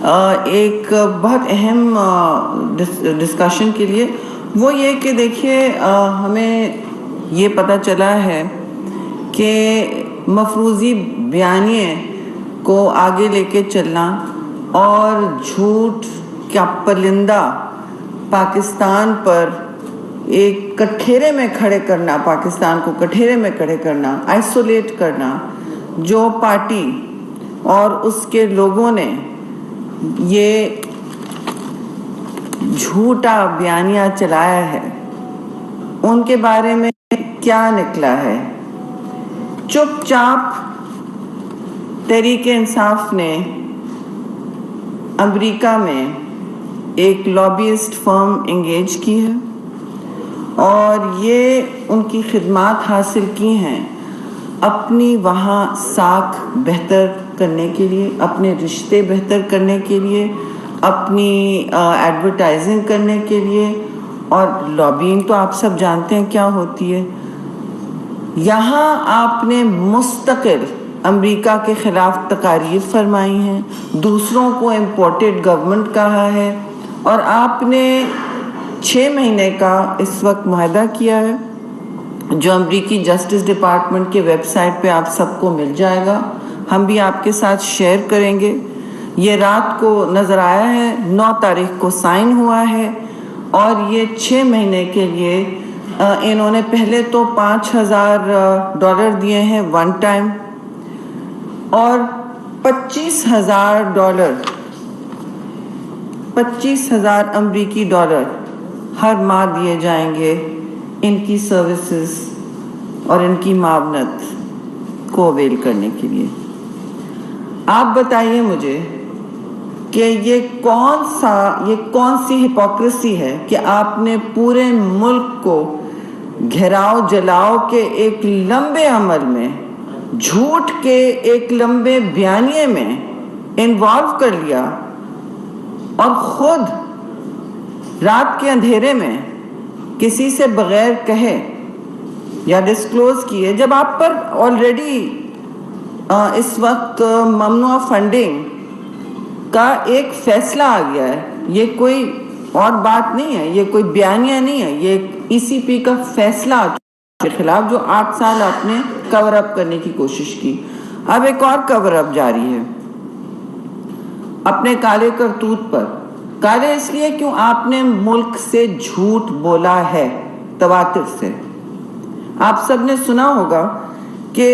ایک بہت اہم ڈسکشن کے لیے، وہ یہ کہ دیکھیے ہمیں یہ پتہ چلا ہے کہ مفروضی بیانیے کو آگے لے کے چلنا اور جھوٹ کا پرندہ پاکستان پر ایک کٹھیرے میں کھڑے کرنا، پاکستان کو کٹھیرے میں کھڑے کرنا، آئسولیٹ کرنا، جو پارٹی اور اس کے لوگوں نے یہ جھوٹا بیانیہ چلایا ہے، ان کے بارے میں کیا نکلا ہے۔ چپ چاپ تحریک انصاف نے امریکہ میں ایک لابیسٹ فرم انگیج کی ہے اور یہ ان کی خدمات حاصل کی ہیں اپنی وہاں ساکھ بہتر کرنے کے لیے، اپنے رشتے بہتر کرنے کے لیے، اپنی ایڈورٹائزنگ کرنے کے لیے۔ اور لابینگ تو آپ سب جانتے ہیں کیا ہوتی ہے۔ یہاں آپ نے مستقل امریکہ کے خلاف تقاریر فرمائی ہیں، دوسروں کو امپورٹڈ گورنمنٹ کہا ہے، اور آپ نے 6 مہینے کا اس وقت معاہدہ کیا ہے جو امریکی جسٹس ڈپارٹمنٹ کے ویب سائٹ پہ آپ سب کو مل جائے گا، ہم بھی آپ کے ساتھ شیئر کریں گے۔ یہ رات کو نظر آیا ہے، 9 تاریخ کو سائن ہوا ہے، اور یہ 6 مہینے کے لیے انہوں نے پہلے تو $5,000 دیے ہیں ون ٹائم، اور $25,000 امریکی ڈالر ہر ماہ دیے جائیں گے ان کی سروسز اور ان کی معاونت کو اویل کرنے کے لیے۔ آپ بتائیے مجھے کہ یہ کون سی ہپوکریسی ہے کہ آپ نے پورے ملک کو گھیراؤ جلاؤ کے ایک لمبے عمل میں، جھوٹ کے ایک لمبے بیانیے میں انوالو کر لیا، اور خود رات کے اندھیرے میں کسی سے بغیر کہے یا ڈسکلوز کیے، جب آپ پر آلریڈی اس وقت ممنوع فنڈنگ کا ایک فیصلہ آ گیا ہے۔ یہ کوئی اور بات نہیں ہے، یہ کوئی بیانیہ نہیں ہے، یہ ECP کا فیصلہ کے خلاف جو 8 سال آپ نے کور اپ کرنے کی کوشش کی۔ اب ایک اور کور اپ جاری ہے اپنے کالے کرتوت پر۔ کالے اس لیے کیوں آپ نے ملک سے جھوٹ بولا ہے، تواتر سے۔ آپ سب نے سنا ہوگا کہ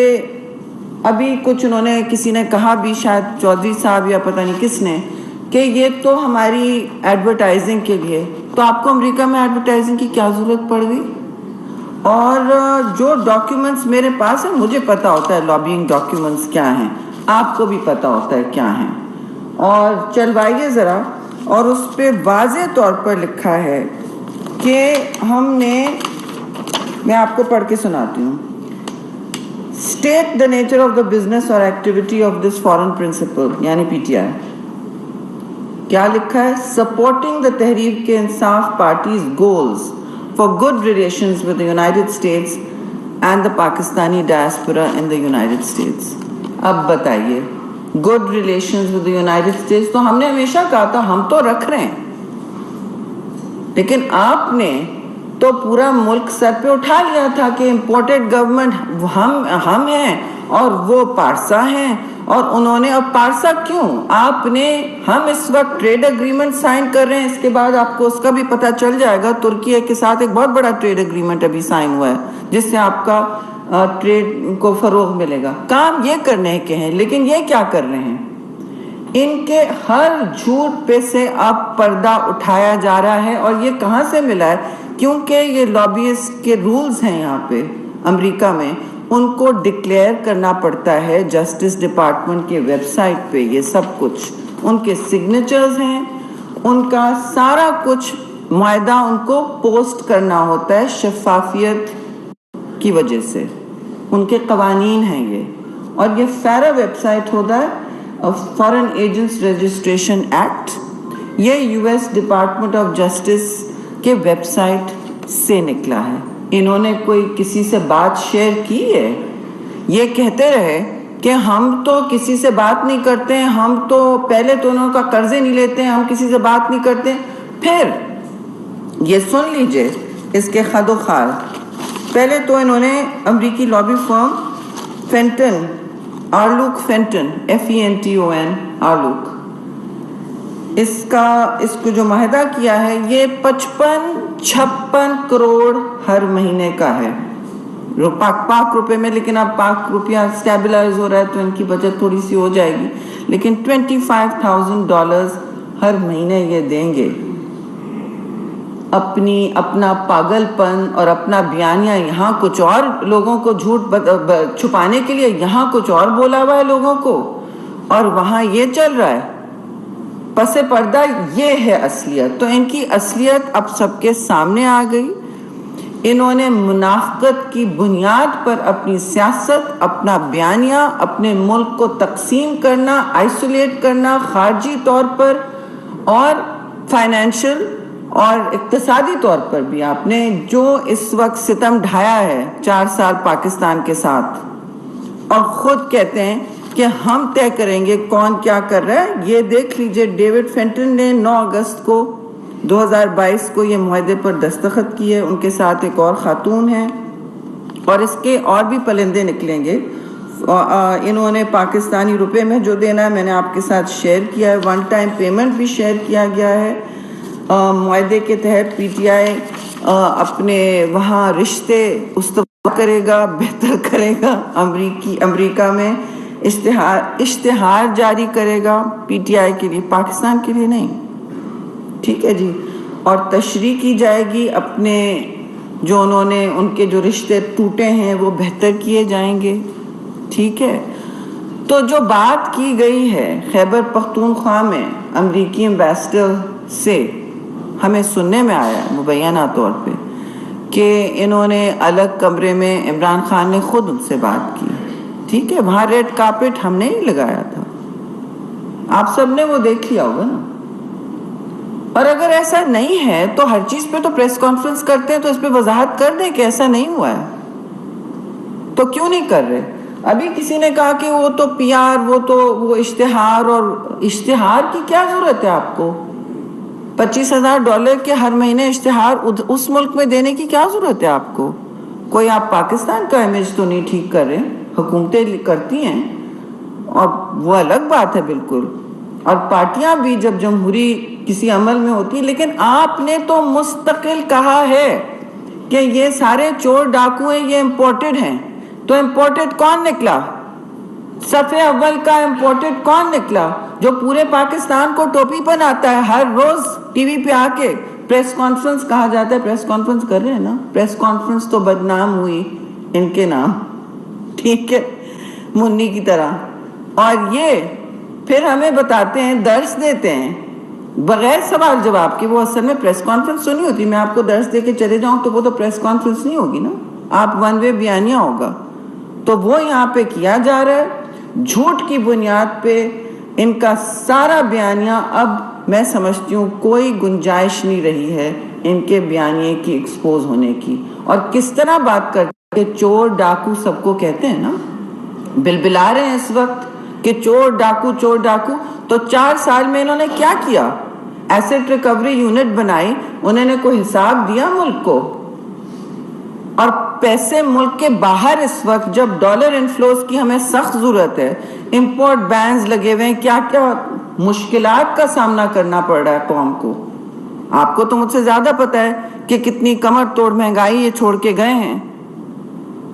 ابھی کچھ انہوں نے، کسی نے کہا بھی، شاید چودھری صاحب یا پتہ نہیں کس نے، کہ یہ تو ہماری ایڈورٹائزنگ کے لیے۔ تو آپ کو امریکہ میں ایڈورٹائزنگ کی کیا ضرورت پڑ گئی؟ اور جو ڈاکیومنٹس میرے پاس ہیں، مجھے پتہ ہوتا ہے لابینگ ڈاکیومنٹس کیا ہیں، آپ کو بھی پتہ ہوتا ہے کیا ہیں، اور چلوائیے ذرا۔ اور اس پہ واضح طور پر لکھا ہے کہ ہم نے، میں آپ کو پڑھ کے سناتی ہوں۔ State the nature of the business or activity of this foreign principal، یعنی PTI۔ کیا لکھا ہے؟ Supporting the Tehreek Insaf party's goals for good relations with the United States and the Pakistani diaspora in the United States۔ اب بتائیے، good relations with the United States تو ہم نے ہمیشہ کہا تھا ہم تو رکھ رہے ہیں، لیکن آپ نے تو پورا ملک سر پہ اٹھا لیا تھا کہ امپورٹڈ گورنمنٹ ہم ہیں اور وہ پارسا ہیں، اور انہوں نے، اب پارسا کیوں؟ آپ نے، ہم اس وقت ٹریڈ اگریمنٹ سائن کر رہے ہیں، اس کے بعد آپ کو اس کا بھی پتہ چل جائے گا، ترکی کے ساتھ ایک بہت بڑا ٹریڈ اگریمنٹ ابھی سائن ہوا ہے جس سے آپ کا ٹریڈ کو فروغ ملے گا۔ کام یہ کرنے کے ہیں، لیکن یہ کیا کر رہے ہیں؟ ان کے ہر جھوٹ پہ سے اب پردہ اٹھایا جا رہا ہے، اور یہ کہاں سے ملا ہے؟ کیونکہ یہ لابیسٹ کے رولز ہیں یہاں پہ امریکہ میں، ان کو ڈکلیئر کرنا پڑتا ہے جسٹس ڈپارٹمنٹ کے ویب سائٹ پہ، یہ سب کچھ ان کے سگنیچرز ہیں، ان کا سارا کچھ معاہدہ ان کو پوسٹ کرنا ہوتا ہے شفافیت کی وجہ سے، ان کے قوانین ہیں یہ۔ اور یہ فیرا ویب سائٹ ہوتا ہے فارن ایجنٹس رجسٹریشن ایکٹ، یہ US ڈپارٹمنٹ آف جسٹس کے ویب سائٹ سے نکلا ہے۔ انہوں نے کوئی کسی سے بات شیئر کی ہے؟ یہ کہتے رہے کہ ہم تو کسی سے بات نہیں کرتے ہیں, ہم تو پہلے تو انہوں کا قرضے نہیں لیتے ہیں, ہم کسی سے بات نہیں کرتے. پھر یہ سن لیجئے اس کے خد و خال. پہلے تو انہوں نے امریکی لابی فرم فینٹن, آرلوک فینٹن, FENTON, آرلوک, اس کو جو معاہدہ کیا ہے یہ 55-56 کروڑ ہر مہینے کا ہے پاک روپے میں. لیکن اب پاک روپیہ اسٹیبلائز ہو رہا ہے تو ان کی بچت تھوڑی سی ہو جائے گی. لیکن $25,000 ہر مہینے یہ دیں گے. اپنا پاگل پن اور اپنا بیانیہ یہاں کچھ اور لوگوں کو جھوٹ چھپانے کے لیے یہاں کچھ اور بولا ہوا ہے لوگوں کو, اور وہاں یہ چل رہا ہے. پس پردہ یہ ہے اصلیت. تو ان کی اصلیت اب سب کے سامنے آ گئی. انہوں نے منافقت کی بنیاد پر اپنی سیاست, اپنا بیانیہ, اپنے ملک کو تقسیم کرنا, آئسولیٹ کرنا خارجی طور پر اور فائنینشل اور اقتصادی طور پر بھی. آپ نے جو اس وقت ستم ڈھایا ہے 4 سال پاکستان کے ساتھ, اور خود کہتے ہیں کہ ہم طے کریں گے کون کیا کر رہا ہے. یہ دیکھ لیجئے ڈیوڈ فینٹن نے 9 اگست کو 2022 کو یہ معاہدے پر دستخط کیے. ان کے ساتھ ایک اور خاتون ہیں, اور اس کے اور بھی پلندے نکلیں گے. انہوں نے پاکستانی روپے میں جو دینا ہے میں نے آپ کے ساتھ شیئر کیا ہے. 1 ٹائم پیمنٹ بھی شیئر کیا گیا ہے. معاہدے کے تحت PTI اپنے وہاں رشتے استوار کرے گا, بہتر کرے گا. امریکہ میں اشتہار جاری کرے گا PTI کے لیے, پاکستان کے لیے نہیں. ٹھیک ہے جی. اور تشریح کی جائے گی اپنے جو انہوں نے ان کے جو رشتے ٹوٹے ہیں وہ بہتر کیے جائیں گے. ٹھیک ہے. تو جو بات کی گئی ہے خیبر پختونخوا میں امریکی ایمبیسڈر سے, ہمیں سننے میں آیا مبینہ طور پہ کہ انہوں نے الگ کمرے میں, عمران خان نے خود ان سے بات کی. ٹھیک ہے. وہاں ریڈ کارپٹ ہم نے ہی لگایا تھا, آپ سب نے وہ دیکھ لیا ہوگا نا. اور اگر ایسا نہیں ہے تو ہر چیز پہ تو پریس کانفرنس کرتے ہیں, تو اس پہ وضاحت کر دیں کہ ایسا نہیں ہوا ہے. تو کیوں نہیں کر رہے؟ ابھی کسی نے کہا کہ وہ تو PR, وہ اشتہار, اور اشتہار کی کیا ضرورت ہے آپ کو؟ $25,000 کے ہر مہینے اشتہار اس ملک میں دینے کی کیا ضرورت ہے آپ کو؟ کوئی آپ پاکستان کا امیج تو نہیں ٹھیک کر رہے. حکومتیں کرتی ہیں اور وہ الگ بات ہے بالکل, اور پارٹیاں بھی جب جمہوری کسی عمل میں ہوتی ہیں. لیکن آپ نے تو مستقل کہا ہے کہ یہ سارے چور ڈاکو ہیں, یہ امپورٹڈ ہیں. تو امپورٹڈ کون نکلا؟ صفحے اول کا امپورٹڈ کون نکلا؟ جو پورے پاکستان کو ٹوپی پہناتا ہے ہر روز ٹی وی پہ آ کے. پریس کانفرنس کہا جاتا ہے, پریس کانفرنس کر رہے ہیں نا, پریس کانفرنس تو بدنام ہوئی ان کے نام. ٹھیک ہے, منی کی طرح. اور یہ پھر ہمیں بتاتے ہیں, درس دیتے ہیں بغیر سوال جواب کے. وہ اصل میں پریس کانفرنس تو نہیں ہوتی. میں آپ کو درس دے کے چلے جاؤں تو وہ تو پریس کانفرنس نہیں ہوگی نا, آپ ون وے بیانیہ ہوگا. تو وہ یہاں پہ کیا جا رہا ہے جھوٹ کی بنیاد پہ. ان کا سارا بیانیہ, اب میں سمجھتی ہوں کوئی گنجائش نہیں رہی ہے ان کے بیانیے کی ایکسپوز ہونے کی. اور کس طرح بات کرتے ہیں کہ چور ڈاکو سب کو کہتے ہیں نا, بلبلا رہے ہیں اس وقت کہ چور ڈاکو چور ڈاکو. تو 4 سال میں انہوں نے کیا کیا؟ ایسٹ ریکوری یونٹ بنائی, انہوں نے کوئی حساب دیا ملک کو؟ اور پیسے ملک کے باہر اس وقت جب ڈالر انفلوز کی ہمیں سخت ضرورت ہے, امپورٹ بینز لگے ہوئے ہیں, کیا کیا مشکلات کا سامنا کرنا پڑ رہا ہے قوم کو. آپ کو تو مجھ سے زیادہ پتہ ہے کہ کتنی کمر توڑ مہنگائی یہ چھوڑ کے گئے ہیں,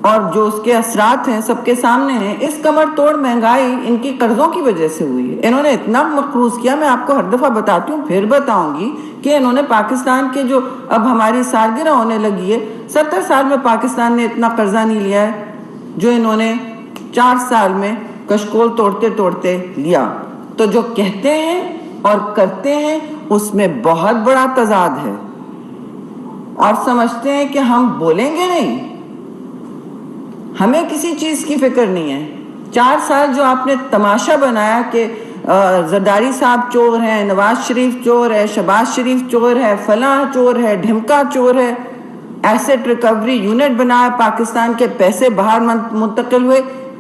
اور جو اس کے اثرات ہیں سب کے سامنے ہیں. اس کمر توڑ مہنگائی ان کی قرضوں کی وجہ سے ہوئی ہے. انہوں نے اتنا مقروض کیا, میں آپ کو ہر دفعہ بتاتی ہوں, پھر بتاؤں گی کہ انہوں نے پاکستان کے جو اب ہماری سالگرہ ہونے لگی ہے, 70 سال میں پاکستان نے اتنا قرضہ نہیں لیا ہے جو انہوں نے 4 سال میں کشکول توڑتے توڑتے لیا. تو جو کہتے ہیں اور کرتے ہیں اس میں بہت بڑا تضاد ہے, اور سمجھتے ہیں کہ ہم بولیں گے نہیں, ہمیں کسی چیز کی فکر نہیں ہے. 4 سال جو آپ نے تماشا بنایا کہ زرداری صاحب چور ہیں, نواز شریف چور ہے, شہباز شریف چور ہے, فلاں چور ہے, ڈھمکا چور ہے, ایسٹ ریکوری یونٹ بنایا, پاکستان کے پیسے باہر منتقل ہوئے,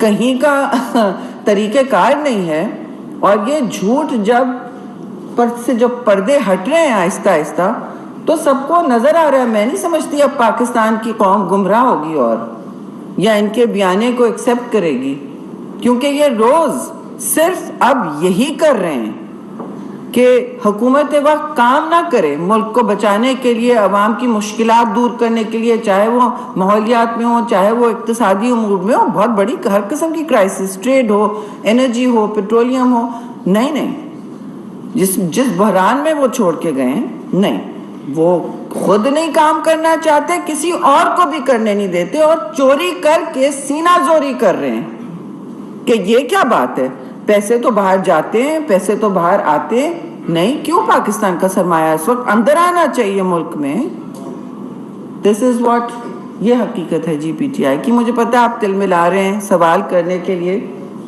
کہیں کا طریقہ کار نہیں ہے. اور یہ جھوٹ جب پردے ہٹ رہے ہیں آہستہ آہستہ تو سب کو نظر آ رہا ہے. میں نہیں سمجھتی اب پاکستان کی قوم گمراہ ہوگی اور یا ان کے بیانے کو ایکسیپٹ کرے گی, کیونکہ یہ روز صرف اب یہی کر رہے ہیں کہ حکومت وقت کام نہ کرے ملک کو بچانے کے لیے, عوام کی مشکلات دور کرنے کے لیے, چاہے وہ ماحولیات میں ہو, چاہے وہ اقتصادی امور میں ہو, بہت بڑی ہر قسم کی کرائسس, ٹریڈ ہو, انرجی ہو, پیٹرولیم ہو. نہیں, جس بحران میں وہ چھوڑ کے گئے ہیں, نہیں, وہ خود نہیں کام کرنا چاہتے, کسی اور کو بھی کرنے نہیں دیتے, اور چوری کر کے سینہ زوری کر رہے ہیں کہ یہ کیا بات ہے, پیسے تو باہر جاتے ہیں, پیسے تو باہر آتے ہیں. نہیں, کیوں پاکستان کا سرمایہ اس وقت اندر آنا چاہیے ملک میں. دس از واٹ, یہ حقیقت ہے جی پی ٹی آئی کی. مجھے پتا آپ تل ملا رہے ہیں سوال کرنے کے لیے,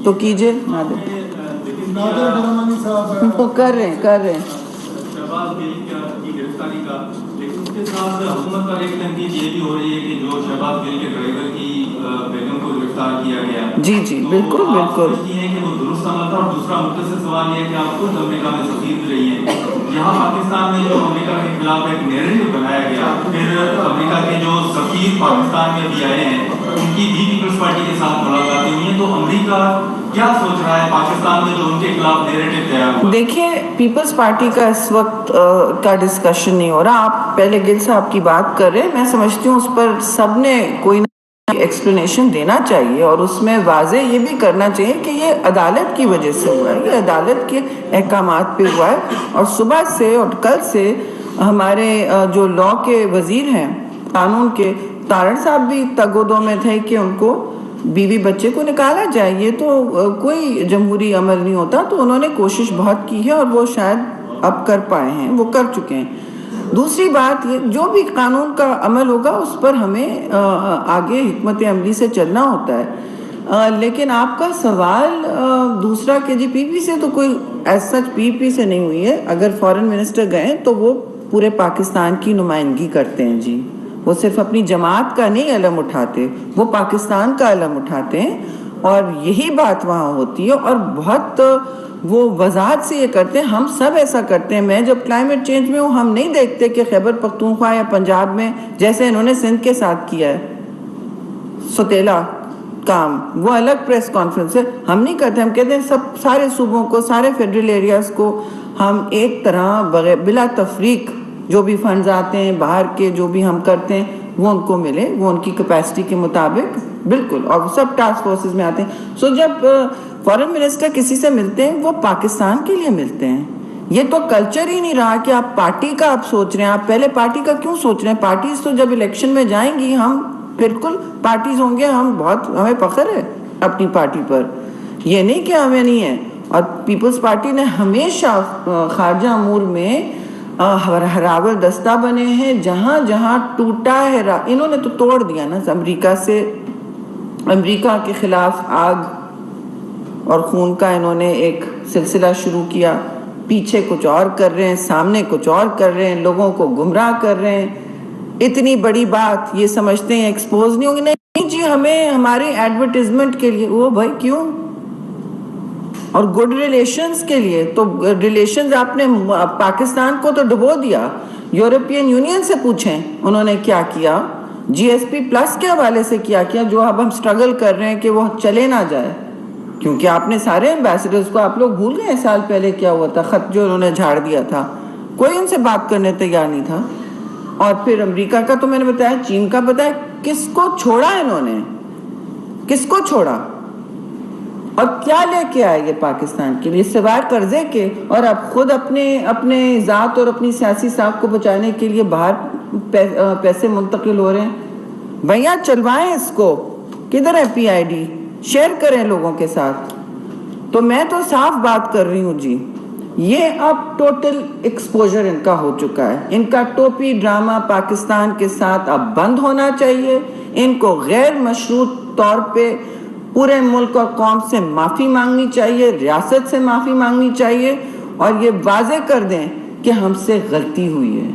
تو کیجئے. کر رہے ہیں شہباز گل کی گرفتاری کا, لیکن اس کے ساتھ حکومت پر ایک تنقید یہ بھی ہو رہی ہے کہ جو شہباز گل کے ڈرائیور کی بیگم کو گرفتار کیا گیا, جی بالکل بالکل, یہ ہے کہ وہ درست عمل تھا. اور دوسرا مختصر سوال یہ ہے کہ آپ خود امریکہ میں سفیر رہی ہیں, یہاں پاکستان میں جو امریکہ کے خلاف ایک نیریٹو بنایا گیا, پھر امریکہ کے جو سفیر پاکستان میں بھی آئے ہیں ان کی بھی پیپلز پارٹی کے ساتھ ملاقاتیں ہوئی ہیں, تو امریکہ کیا سوچ رہا ہے پاکستان میں جو ان کے خلاف نیریٹو تیار ہوا؟ دیکھیے, پیپلز پارٹی کا اس وقت کا ڈسکشن نہیں ہو رہا. آپ پہلے گل صاحب کی بات کر رہے ہیں, میں سمجھتی ہوں اس پر سب نے کوئی نہ ایکسپلینیشن دینا چاہیے, اور اس میں واضح یہ بھی کرنا چاہیے کہ یہ عدالت کی وجہ سے ہوا ہے, یہ عدالت کے احکامات پہ ہوا ہے. اور صبح سے اور کل سے ہمارے جو لاء کے وزیر ہیں, قانون کے, تارڑ صاحب بھی تگ و دو میں تھے کہ ان کو بیوی بچے کو نکالا جائے. یہ تو کوئی جمہوری عمل نہیں ہوتا. تو انہوں نے کوشش بہت کی ہے, اور وہ شاید اب کر پائے ہیں, وہ کر چکے ہیں. دوسری بات یہ, جو بھی قانون کا عمل ہوگا اس پر ہمیں آگے حکمت عملی سے چلنا ہوتا ہے. لیکن آپ کا سوال دوسرا کہ جی پی پی سے تو کوئی ایز سچ پی پی سے نہیں ہوئی ہے. اگر فارن منسٹر گئے تو وہ پورے پاکستان کی نمائندگی کرتے ہیں جی, وہ صرف اپنی جماعت کا نہیں علم اٹھاتے, وہ پاکستان کا علم اٹھاتے ہیں, اور یہی بات وہاں ہوتی ہے. اور بہت وہ وضاحت سے یہ کرتے ہیں, ہم سب ایسا کرتے ہیں. میں جب کلائمیٹ چینج میں ہوں, ہم نہیں دیکھتے کہ خیبر پختونخوا یا پنجاب میں جیسے انہوں نے سندھ کے ساتھ کیا ہے ستیلا کام, وہ الگ پریس کانفرنس ہے, ہم نہیں کرتے. ہم کہتے ہیں سب سارے صوبوں کو, سارے فیڈرل ایریاز کو ہم ایک طرح بلا تفریق جو بھی فنڈز آتے ہیں باہر کے, جو بھی ہم کرتے ہیں وہ ان کو ملے, وہ ان کی کیپیسٹی کے مطابق. بالکل, اور سب ٹاسک فورسز میں آتے ہیں. سو جب فارن منسٹر کسی سے ملتے ہیں وہ پاکستان کے لیے ملتے ہیں. یہ تو کلچر ہی نہیں رہا کہ آپ پارٹی کا آپ سوچ رہے ہیں. آپ پہلے پارٹی کا کیوں سوچ رہے ہیں؟ پارٹیز تو جب الیکشن میں جائیں گی, ہم بالکل پارٹیز ہوں گے, ہمیں فخر ہے اپنی پارٹی پر, یہ نہیں کہ ہمیں نہیں ہے. اور پیپلز پارٹی نے ہمیشہ خارجہ امور میں ہراول دستہ بنے ہیں. جہاں جہاں ٹوٹا ہے, انہوں نے تو توڑ دیا نا امریکہ سے, امریکہ کے خلاف آگ اور خون کا انہوں نے ایک سلسلہ شروع کیا. پیچھے کچھ اور کر رہے ہیں, سامنے کچھ اور کر رہے ہیں, لوگوں کو گمراہ کر رہے ہیں. اتنی بڑی بات یہ سمجھتے ہیں ایکسپوز نہیں ہوگی. نہیں جی, ہمیں ہمارے ایڈورٹیزمنٹ کے لیے. وہ بھائی کیوں؟ اور گڈ ریلیشنز کے لیے. تو ریلیشنز آپ نے پاکستان کو تو ڈبو دیا. یورپین یونین سے پوچھیں انہوں نے کیا کیا, جی ایس پی پلس کے حوالے سے کیا کیا, جو اب ہم سٹرگل کر رہے ہیں کہ وہ چلے نہ جائے. کیونکہ آپ نے سارے ایمبیسڈرز کو, آپ لوگ بھول گئے سال پہلے کیا ہوا تھا, خط جو انہوں نے جھاڑ دیا تھا, کوئی ان سے بات کرنے تیار نہیں تھا. اور پھر امریکہ کا تو میں نے بتایا, چین کا بتایا, کس کو چھوڑا انہوں نے, کس کو چھوڑا, اور کیا لے کے آئے یہ پاکستان کے لیے سوائے قرضے کے. اور اب خود اپنے ذات اور اپنی سیاسی ساکھ کو بچانے کے لیے باہر پیسے منتقل ہو رہے ہیں. بھیا چلوائیں اس کو, کدھر ہے پی آئی ڈی, شیئر کریں لوگوں کے ساتھ. تو میں تو صاف بات کر رہی ہوں جی, یہ اب ٹوٹل ایکسپوجر ان کا ہو چکا ہے. ان کا ٹوپی ڈرامہ پاکستان کے ساتھ اب بند ہونا چاہیے. ان کو غیر مشروط طور پہ پورے ملک اور قوم سے معافی مانگنی چاہیے, ریاست سے معافی مانگنی چاہیے, اور یہ واضح کر دیں کہ ہم سے غلطی ہوئی ہے,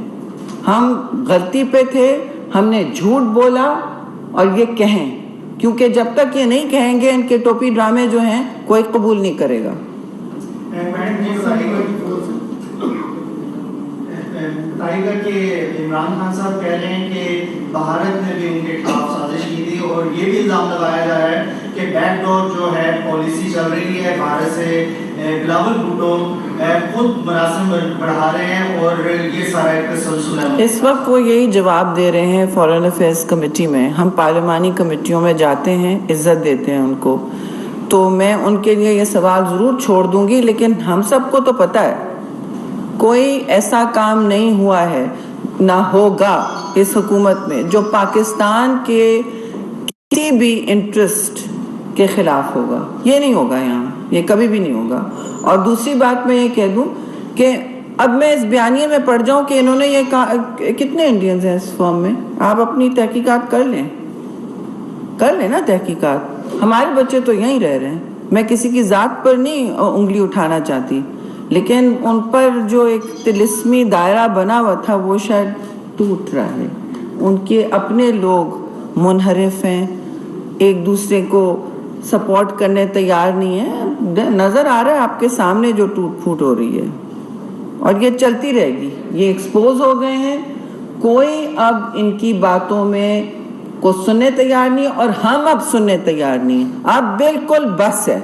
ہم غلطی پہ تھے, ہم نے جھوٹ بولا, اور یہ کہیں کیونکہ جب تک یہ نہیں کہیں گے ان کے ٹوپی ڈرامے جو ہیں کوئی قبول نہیں کرے گا. بتائیے گا کہ عمران خان صاحب کہہ رہے ہیں کہ بھارت نے بھی ان کے خلاف سازش کی تھی اور یہ بھی الزام لگایا جا رہا ہے کہ بیک ڈور جو ہے پالیسی چل رہی ہے بھارت سے. بلاول بھٹو خود مراسم بڑھا رہے ہیں اور یہ سارا ایک تسلسل ہے. اس وقت وہ یہی جواب دے رہے ہیں فارن افیئرس کمیٹی میں. ہم پارلیمانی کمیٹیوں میں جاتے ہیں, عزت دیتے ہیں ان کو, تو میں ان کے لیے یہ سوال ضرور چھوڑ دوں گی, لیکن ہم سب کو تو پتہ ہے کوئی ایسا کام نہیں ہوا ہے نہ ہوگا اس حکومت میں جو پاکستان کے کسی بھی انٹرسٹ کے خلاف ہوگا. یہ نہیں ہوگا یہاں, یہ کبھی بھی نہیں ہوگا. اور دوسری بات میں یہ کہہ دوں کہ اب میں اس بیانیے میں پڑھ جاؤں کہ انہوں نے یہ کہا کتنے انڈینز ہیں اس فارم میں. آپ اپنی تحقیقات کر لیں نا تحقیقات. ہمارے بچے تو یہیں رہ رہے ہیں. میں کسی کی ذات پر نہیں انگلی اٹھانا چاہتی, لیکن ان پر جو ایک طلسمی دائرہ بنا ہوا تھا وہ شاید ٹوٹ رہا ہے. ان کے اپنے لوگ منحرف ہیں, ایک دوسرے کو سپورٹ کرنے تیار نہیں ہیں. نظر آ رہا ہے آپ کے سامنے جو ٹوٹ پھوٹ ہو رہی ہے, اور یہ چلتی رہے گی. یہ ایکسپوز ہو گئے ہیں, کوئی اب ان کی باتوں میں کو سننے تیار نہیں, اور ہم اب سننے تیار نہیں ہیں. اب بالکل بس ہے.